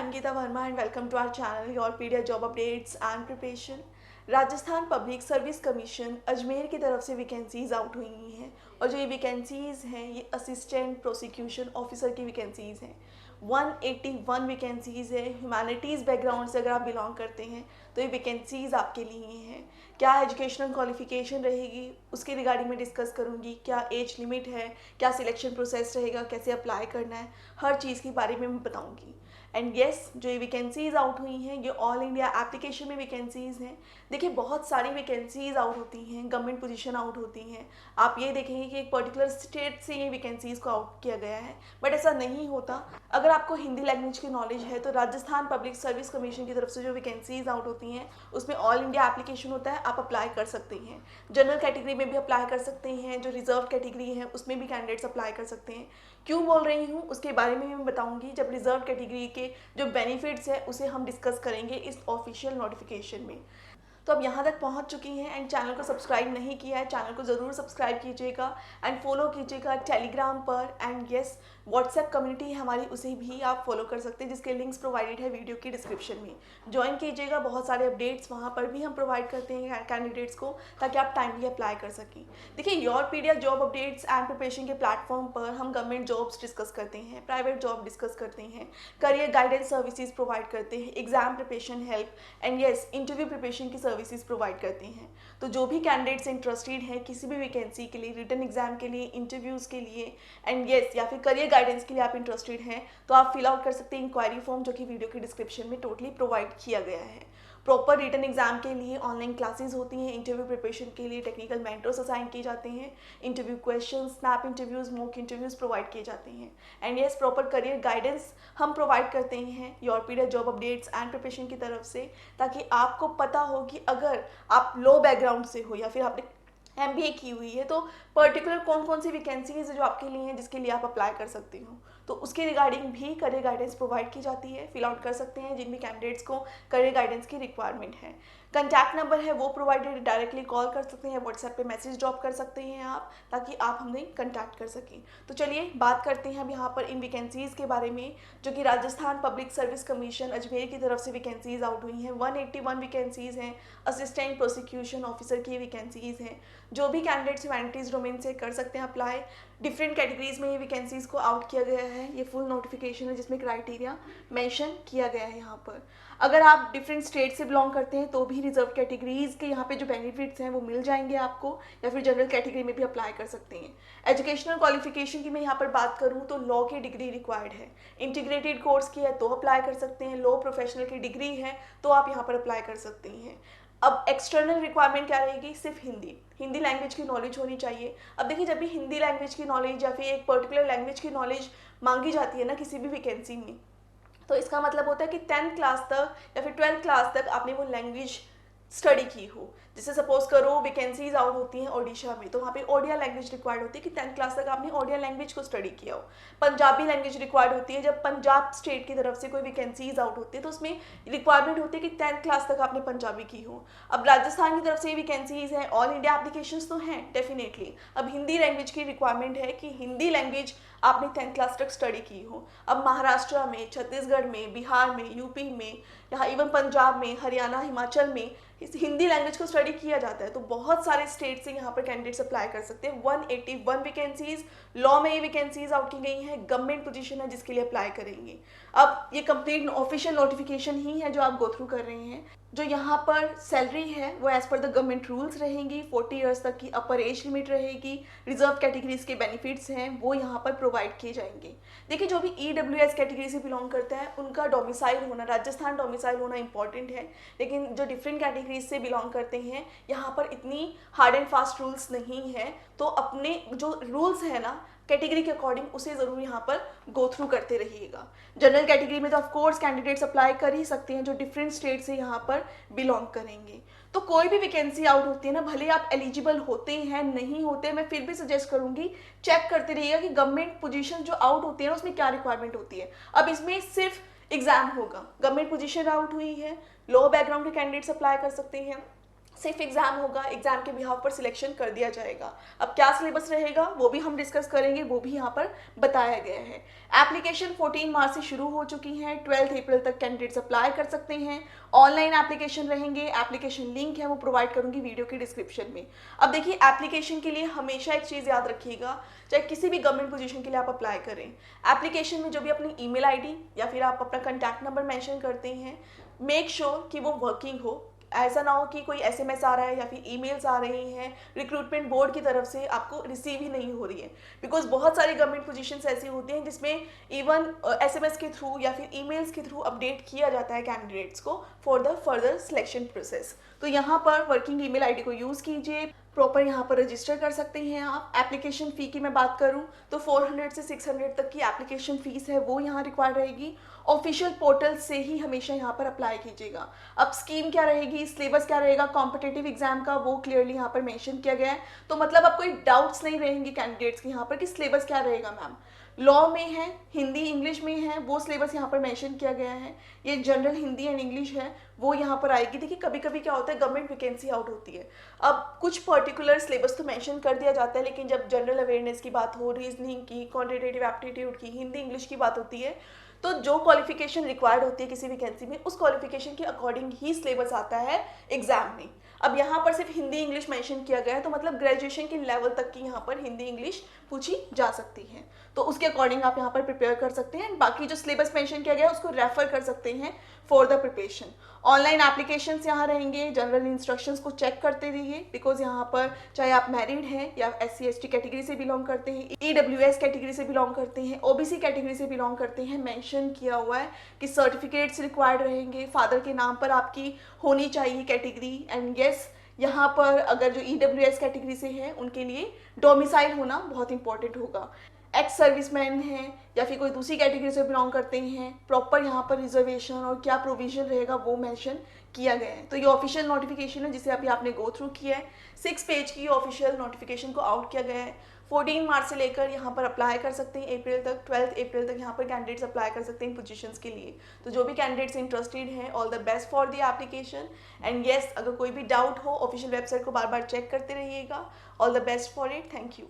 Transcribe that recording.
I'm Geeta Verma and welcome to our channel, your PDF Job Updates and Preparation. Rajasthan public service commission Ajmer की तरफ से vacancies out हुई हैं और जो ये वैकेंसीज़ हैं ये असिस्टेंट प्रोसिक्यूशन ऑफिसर की वैकेंसीज़ हैं। 181 वैकेंसीज़ है। ह्यूमैनिटीज़ बैकग्राउंड से अगर आप बिलोंग करते हैं तो ये वैकेंसीज़ आपके लिए हैं। क्या एजुकेशनल क्वालिफिकेशन रहेगी उसके रिगार्डिंग में डिस्कस करूँगी। क्या एज लिमिट है, क्या सिलेक्शन प्रोसेस रहेगा, कैसे अप्लाई करना है, हर चीज़ के बारे में मैं बताऊँगी। एंड येस, जो ये वैकेंसीज़ आउट हुई हैं ये ऑल इंडिया एप्लीकेशन में वैकेंसीज़ हैं। देखिए बहुत सारी वैकेंसीज़ आउट होती हैं, गवर्नमेंट पोजीशन आउट होती हैं। आप ये देखेंगे कि एक पर्टिकुलर स्टेट से ये वैकेंसीज़ को आउट किया गया है, बट ऐसा नहीं होता। अगर आपको हिंदी लैंग्वेज की नॉलेज है तो राजस्थान पब्लिक सर्विस कमीशन की तरफ से जो वैकेंसीज़ आउट होती हैं उसमें ऑल इंडिया एप्लीकेशन होता है, आप अप्लाई कर सकते हैं। जनरल कैटेगरी में भी अप्लाई कर सकते हैं, जो रिजर्व कैटेगरी है उसमें भी कैंडिडेट्स अप्लाई कर सकते हैं। क्यों बोल रही हूँ उसके बारे में मैं बताऊँगी जब रिजर्व कैटेगरी के जो बेनिफिट्स है उसे हम डिस्कस करेंगे इस ऑफिशियल नोटिफिकेशन में। तो अब यहाँ तक पहुँच चुकी हैं एंड चैनल को सब्सक्राइब नहीं किया है, चैनल को ज़रूर सब्सक्राइब कीजिएगा एंड फॉलो कीजिएगा टेलीग्राम पर। एंड यस, व्हाट्सएप कम्युनिटी है हमारी, उसे भी आप फॉलो कर सकते हैं जिसके लिंक्स प्रोवाइडेड है वीडियो की डिस्क्रिप्शन में। ज्वाइन कीजिएगा, बहुत सारे अपडेट्स वहाँ पर भी हम प्रोवाइड करते हैं कैंडिडेट्स को ताकि आप टाइमली अप्लाई कर सकें। देखिए Yourpedia job updates and preparation के प्लेटफॉर्म पर हम गवर्नमेंट जॉब्स डिस्कस करते हैं, प्राइवेट जॉब डिस्कस करते हैं, करियर गाइडेंस सर्विसेज प्रोवाइड करते हैं, exam preparation help and yes interview preparation की सर्विसेज प्रोवाइड करते हैं। तो जो भी कैंडिडेट्स इंटरेस्टेड हैं किसी भी वैकेंसी के लिए, रिटन एग्जाम के लिए, इंटरव्यूज़ के लिए एंड यस या फिर करियर गाइडेंस के लिए आप इंटरेस्टेड हैं तो आप फिल आउट कर सकते हैं इंक्वायरी फॉर्म जो कि वीडियो की डिस्क्रिप्शन में टोटली प्रोवाइड किया गया है। प्रॉपर रिटन एग्जाम के लिए ऑनलाइन क्लासेस होती हैं, इंटरव्यू प्रिपरेशन के लिए टेक्निकल मेंटर्स असाइन किए जाते हैं, interview question, snap interviews, mock interviews provide किए जाते हैं। And yes proper career guidance हम प्रोवाइड करते हैं Yourpedia job updates and preparation की तरफ से, ताकि आपको पता हो कि अगर आप लो बैकग्राउंड से हो या फिर आपने MBA की हुई है तो पर्टिकुलर कौन कौन सी वैकेंसीज है जो आपके लिए हैं जिसके लिए आप अप्लाई कर सकते हो। तो उसके रिगार्डिंग भी करियर गाइडेंस प्रोवाइड की जाती है, फिल आउट कर सकते हैं जिन भी कैंडिडेट्स को करियर गाइडेंस की रिक्वायरमेंट है। कंटैक्ट नंबर है वो प्रोवाइडेड, डायरेक्टली कॉल कर सकते हैं, व्हाट्सएप पे मैसेज ड्रॉप कर सकते हैं आप ताकि आप हमें कंटैक्ट कर सकें। तो चलिए बात करते हैं अब यहाँ पर इन वैकेंसीज़ के बारे में जो कि Rajasthan public service commission Ajmer की तरफ से वैकेंसीज़ आउट हुई हैं। 181 वैकेंसीज़ हैं, असिस्टेंट प्रोसिक्यूशन ऑफिसर की वैकेंसीज़ हैं। जो भी कैंडिडेट्स ह्यूमैनिटीज़ डोमेन से कर सकते हैं अप्लाई। डिफरेंट कैटेगरीज में ये वैकेंसीज़ को आउट किया गया है, ये फुल नोटिफिकेशन है जिसमें क्राइटेरिया मेंशन किया गया है यहाँ पर। अगर आप डिफरेंट स्टेट से बिलोंग करते हैं तो भी रिजर्व कैटेगरीज के यहाँ पे जो बेनिफिट्स हैं वो मिल जाएंगे आपको, या फिर जनरल कैटेगरी में भी अप्लाई कर सकते हैं। एजुकेशनल क्वालिफिकेशन की मैं यहाँ पर बात करूँ तो लॉ की डिग्री रिक्वायर्ड है, इंटीग्रेटेड कोर्स की है तो अप्लाई कर सकते हैं, लॉ प्रोफेशनल की डिग्री है तो आप यहाँ पर अप्लाई कर सकते हैं। अब एक्सटर्नल रिक्वायरमेंट क्या रहेगी, सिर्फ हिंदी लैंग्वेज की नॉलेज होनी चाहिए। अब देखिए जब भी हिंदी लैंग्वेज की नॉलेज या फिर एक पर्टिकुलर लैंग्वेज की नॉलेज मांगी जाती है ना किसी भी वैकेंसी में, तो इसका मतलब होता है कि 10th क्लास तक या फिर 12th क्लास तक आपने वो लैंग्वेज स्टडी की हो। जैसे सपोज करो वैकेंसीज आउट होती हैं ओडिशा में तो वहाँ पे ओडिया लैंग्वेज रिक्वायर्ड होती है कि 10th क्लास तक आपने ओडिया लैंग्वेज को स्टडी किया हो। पंजाबी लैंग्वेज रिक्वायर्ड होती है जब पंजाब स्टेट की तरफ से कोई वैकेंसीज आउट होती है तो उसमें रिक्वायरमेंट होती है कि 10th क्लास तक आपने पंजाबी की हो। अब राजस्थान की तरफ से वैकेंसीज हैं, ऑल इंडिया एप्लीकेशंस तो हैं डेफिनेटली। अब हिंदी लैंग्वेज की रिक्वायरमेंट है कि हिंदी लैंग्वेज आपने 10th क्लास तक स्टडी की हो। अब महाराष्ट्र में, छत्तीसगढ़ में, बिहार में, यूपी में, यहाँ इवन पंजाब में, हरियाणा, हिमाचल में इस हिंदी लैंग्वेज को स्टडी किया जाता है। तो बहुत सारे स्टेट से यहाँ पर कैंडिडेट्स अप्लाई कर सकते हैं। 181 वैकेंसीज, लॉ में ये वैकेंसीज आउट की गई हैं, गवर्नमेंट पोजीशन है जिसके लिए अप्लाई करेंगे। अब ये कंप्लीट ऑफिशियल नोटिफिकेशन ही है जो आप गो थ्रू कर रहे हैं। जो यहाँ पर सैलरी है वो as per the government rules रहेंगी, 40 ईयर्स तक की अपर एज लिमिट रहेगी, रिजर्व कैटेगरीज के बेनिफिट्स हैं वो यहाँ पर प्रोवाइड किए जाएंगे। देखिए जो भी EWS कैटेगरी से बिलोंग करता है उनका डोमिसाइल होना, राजस्थान डोमिसाइल होना इंपॉर्टेंट है, लेकिन जो डिफरेंट कैटेगरीज से बिलोंग करते हैं यहाँ पर इतनी हार्ड एंड फास्ट रूल्स नहीं है। तो अपने जो रूल्स है ना कैटेगरी के अकॉर्डिंग उसे ज़रूर यहाँ पर गो थ्रू करते रहिएगा। जनरल कैटेगरी में तो ऑफ कोर्स कैंडिडेट्स अप्लाई कर ही सकते हैं जो डिफरेंट स्टेट से यहाँ पर बिलोंग करेंगे। तो कोई भी वैकेंसी आउट होती है ना, भले आप एलिजिबल होते हैं नहीं होते, मैं फिर भी सजेस्ट करूँगी चेक करते रहिएगा कि गवर्नमेंट पोजीशन जो आउट होती है ना उसमें क्या रिक्वायरमेंट होती है। अब इसमें सिर्फ एग्जाम होगा, गवर्नमेंट पोजीशन आउट हुई है, लो बैकग्राउंड के कैंडिडेट्स अप्लाई कर सकते हैं, सिर्फ एग्जाम होगा, एग्जाम के बिहाफ पर सिलेक्शन कर दिया जाएगा। अब क्या सिलेबस रहेगा वो भी हम डिस्कस करेंगे, वो भी यहाँ पर बताया गया है। एप्लीकेशन 14 मार्च से शुरू हो चुकी है, 12 अप्रैल तक कैंडिडेट्स अप्लाई कर सकते हैं। ऑनलाइन एप्लीकेशन रहेंगे, एप्लीकेशन लिंक है वो प्रोवाइड करूंगी वीडियो के डिस्क्रिप्शन में। अब देखिए, एप्लीकेशन के लिए हमेशा एक चीज़ याद रखिएगा, चाहे किसी भी गवर्नमेंट पोजीशन के लिए आप अप्लाई करें, एप्लीकेशन में जो भी अपनी ईमेल आईडी या फिर आप अपना कॉन्टैक्ट नंबर मेंशन करते हैं, मेक श्योर कि वो वर्किंग हो। ऐसा ना हो कि कोई एसएमएस आ रहा है या फिर ईमेल्स आ रही हैं रिक्रूटमेंट बोर्ड की तरफ से, आपको रिसीव ही नहीं हो रही है। बिकॉज बहुत सारी गवर्नमेंट पोजीशंस ऐसी होती हैं जिसमें इवन एसएमएस के थ्रू या फिर ईमेल्स के थ्रू अपडेट किया जाता है कैंडिडेट्स को for the further selection process. तो यहाँ पर वर्किंग ईमेल आईडी को यूज़ कीजिए, प्रॉपर यहाँ पर रजिस्टर कर सकते हैं आप। एप्लीकेशन फ़ी की मैं बात करूँ तो 400 से 600 तक की एप्लीकेशन फ़ीस है वो यहाँ रिक्वायर्ड रहेगी। ऑफिशियल पोर्टल से ही हमेशा यहाँ पर अप्लाई कीजिएगा। अब स्कीम क्या रहेगी, सिलेबस क्या रहेगा कॉम्पिटिटिव एग्जाम का, वो क्लियरली यहाँ पर मेंशन किया गया है। तो मतलब अब कोई डाउट्स नहीं रहेंगे कैंडिडेट्स के यहाँ पर कि सिलेबस क्या रहेगा मैम। लॉ में है, हिंदी इंग्लिश में है, वो सिलेबस यहाँ पर मेंशन किया गया है। ये जनरल हिंदी एंड इंग्लिश है वो यहाँ पर आएगी। देखिए कभी कभी क्या होता है, गवर्नमेंट वैकेंसी आउट होती है, अब कुछ पर्टिकुलर सिलेबस तो मेंशन कर दिया जाता है, लेकिन जब जनरल अवेयरनेस की बात हो, रीजनिंग की, क्वांटिटेटिव एप्टीट्यूड की, हिंदी इंग्लिश की बात होती है, तो जो क्वालिफिकेशन रिक्वायर्ड होती है किसी वैकेंसी में, उस क्वालिफिकेशन के अकॉर्डिंग ही सिलेबस आता है एग्जाम में। अब यहाँ पर सिर्फ हिंदी इंग्लिश मेंशन किया गया है, तो मतलब ग्रेजुएशन के लेवल तक की यहाँ पर हिंदी इंग्लिश पूछी जा सकती है, तो उसके अकॉर्डिंग आप यहाँ पर प्रिपेयर कर सकते हैं। बाकी जो सिलेबस मेंशन किया गया है उसको रेफर कर सकते हैं for the preparation. Online applications यहाँ रहेंगे, जनरल इंस्ट्रक्शंस को चेक करते रहिए, बिकॉज यहाँ पर चाहे आप मैरिड हैं या SC/ST कैटेगरी से बिलोंग करते हैं, EWS कैटेगरी से बिलोंग करते हैं, OBC कैटेगरी से बिलोंग करते हैं, मेंशन किया हुआ है कि सर्टिफिकेट्स रिक्वायर्ड रहेंगे, फादर के नाम पर आपकी होनी चाहिए कैटेगरी। एंड येस, यहाँ पर अगर जो EWS कैटेगरी से हैं उनके लिए डोमिसाइल होना बहुत इंपॉर्टेंट होगा। एक्स सर्विसमैन हैं या फिर कोई दूसरी कैटेगरी से बिलोंग करते हैं, प्रॉपर यहाँ पर रिजर्वेशन और क्या प्रोविजन रहेगा वो मेंशन किया गया है। तो ये ऑफिशियल नोटिफिकेशन है जिसे अभी आपने गो थ्रू किया है। 6 पेज की ऑफिशियल नोटिफिकेशन को आउट किया गया है। 14 मार्च से लेकर यहाँ पर अप्लाई कर सकते हैं अप्रैल तक, 12 अप्रैल तक यहाँ पर कैंडिडेट्स अप्लाई कर सकते हैं इन पोजीशंस के लिए। तो जो भी कैंडिडेट्स इंटरेस्टेड हैं, all the best for the application. And yes, अगर कोई भी डाउट हो ऑफिशियल वेबसाइट को बार बार चेक करते रहिएगा। All the best for it, thank you.